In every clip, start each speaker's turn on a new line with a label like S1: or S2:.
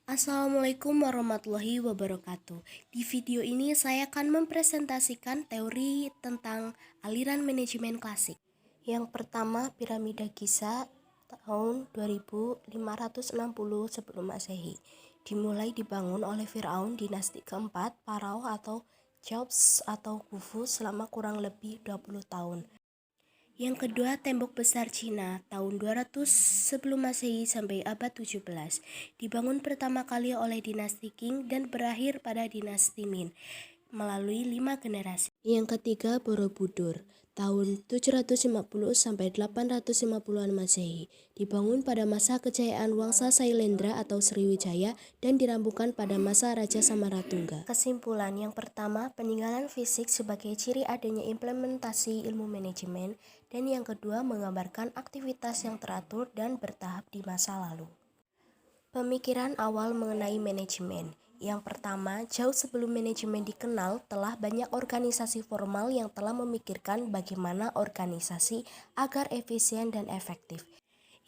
S1: Assalamualaikum warahmatullahi wabarakatuh. Di video ini saya akan mempresentasikan teori tentang aliran manajemen klasik. Yang pertama, piramida Giza tahun 2560 sebelum Masehi. Dimulai dibangun oleh Firaun dinasti keempat, Parao atau Cheops atau Khufu selama kurang lebih 20 tahun. Yang kedua, tembok besar Cina tahun 200 sebelum Masehi sampai abad 17. Dibangun pertama kali oleh dinasti Qing dan berakhir pada dinasti Ming melalui 5 generasi. Yang ketiga, Borobudur tahun 750 sampai 850-an Masehi. Dibangun pada masa kejayaan Wangsa Sailendra atau Sriwijaya dan dirampungkan pada masa Raja Samaratungga. Kesimpulan yang pertama, peninggalan fisik sebagai ciri adanya implementasi ilmu manajemen, dan yang kedua menggambarkan aktivitas yang teratur dan bertahap di masa lalu. Pemikiran awal mengenai manajemen. Yang pertama, jauh sebelum manajemen dikenal, telah banyak organisasi formal yang telah memikirkan bagaimana organisasi agar efisien dan efektif.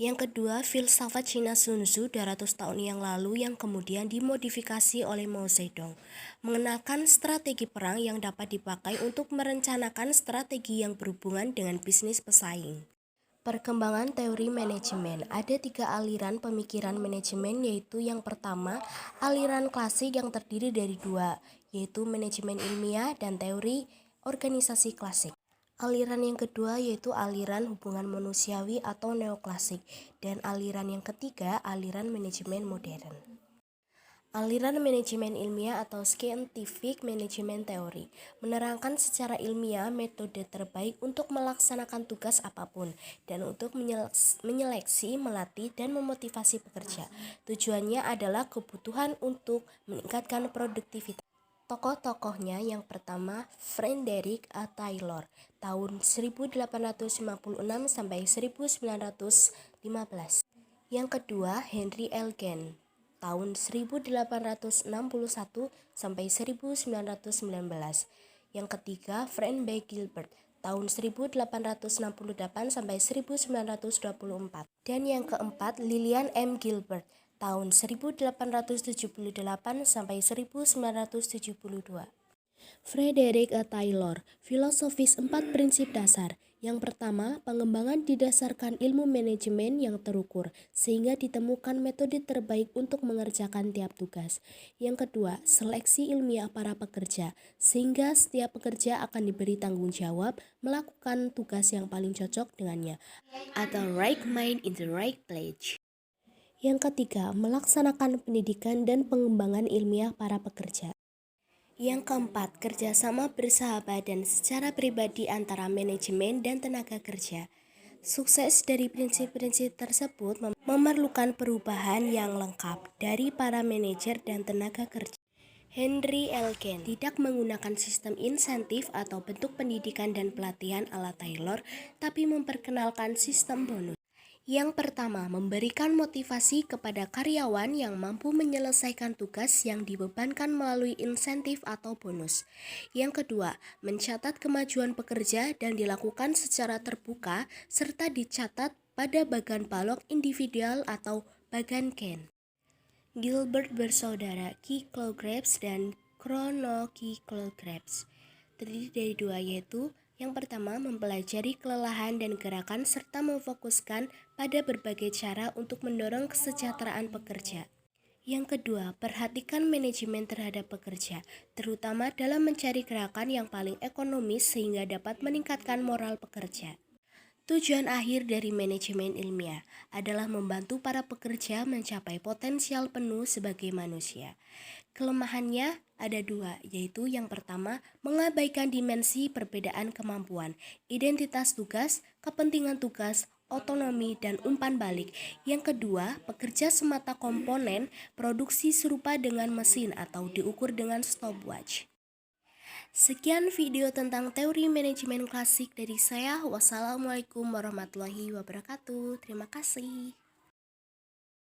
S1: Yang kedua, filsafat Cina Sun Tzu 200 tahun yang lalu yang kemudian dimodifikasi oleh Mao Zedong, mengenalkan strategi perang yang dapat dipakai untuk merencanakan strategi yang berhubungan dengan bisnis pesaing. Perkembangan teori manajemen. Ada 3 aliran pemikiran manajemen, yaitu yang pertama, aliran klasik yang terdiri dari 2, yaitu manajemen ilmiah dan teori organisasi klasik. Aliran yang kedua yaitu aliran hubungan manusiawi atau neoklasik, dan aliran yang ketiga aliran manajemen modern. Aliran manajemen ilmiah atau scientific management theory menerangkan secara ilmiah metode terbaik untuk melaksanakan tugas apapun dan untuk menyeleksi, melatih, dan memotivasi pekerja. Tujuannya adalah kebutuhan untuk meningkatkan produktivitas. Tokoh-tokohnya yang pertama, Frederick A. Taylor tahun 1856 sampai 1915. Yang kedua, Henry L. Gantt tahun 1861 sampai 1919. Yang ketiga, Frank B. Gilbert tahun 1868 sampai 1924. Dan yang keempat, Lillian M. Gilbert tahun 1878 sampai 1972. Frederick A. Taylor, filosofis 4 prinsip dasar. Yang pertama, pengembangan didasarkan ilmu manajemen yang terukur, sehingga ditemukan metode terbaik untuk mengerjakan tiap tugas. Yang kedua, seleksi ilmiah para pekerja, sehingga setiap pekerja akan diberi tanggung jawab melakukan tugas yang paling cocok dengannya, atau right mind in the right place. Yang ketiga, melaksanakan pendidikan dan pengembangan ilmiah para pekerja. Yang keempat, kerjasama bersahabat dan secara pribadi antara manajemen dan tenaga kerja. Sukses dari prinsip-prinsip tersebut memerlukan perubahan yang lengkap dari para manajer dan tenaga kerja. Henry L. Gantt tidak menggunakan sistem insentif atau bentuk pendidikan dan pelatihan ala Taylor, tapi memperkenalkan sistem bonus. Yang pertama, memberikan motivasi kepada karyawan yang mampu menyelesaikan tugas yang dibebankan melalui insentif atau bonus. Yang kedua, mencatat kemajuan pekerja dan dilakukan secara terbuka serta dicatat pada bagan balok individual atau bagan Gantt. Gilbert bersaudara Cyclops dan Chronocyclops. Terdiri dari 2, yaitu yang pertama, mempelajari kelelahan dan gerakan serta memfokuskan pada berbagai cara untuk mendorong kesejahteraan pekerja. Yang kedua, perhatikan manajemen terhadap pekerja, terutama dalam mencari gerakan yang paling ekonomis sehingga dapat meningkatkan moral pekerja. Tujuan akhir dari manajemen ilmiah adalah membantu para pekerja mencapai potensial penuh sebagai manusia. Kelemahannya ada 2, yaitu yang pertama, mengabaikan dimensi perbedaan kemampuan, identitas tugas, kepentingan tugas, otonomi, dan umpan balik. Yang kedua, pekerja semata komponen, produksi serupa dengan mesin atau diukur dengan stopwatch. Sekian video tentang teori manajemen klasik dari saya. Wassalamualaikum warahmatullahi wabarakatuh. Terima kasih.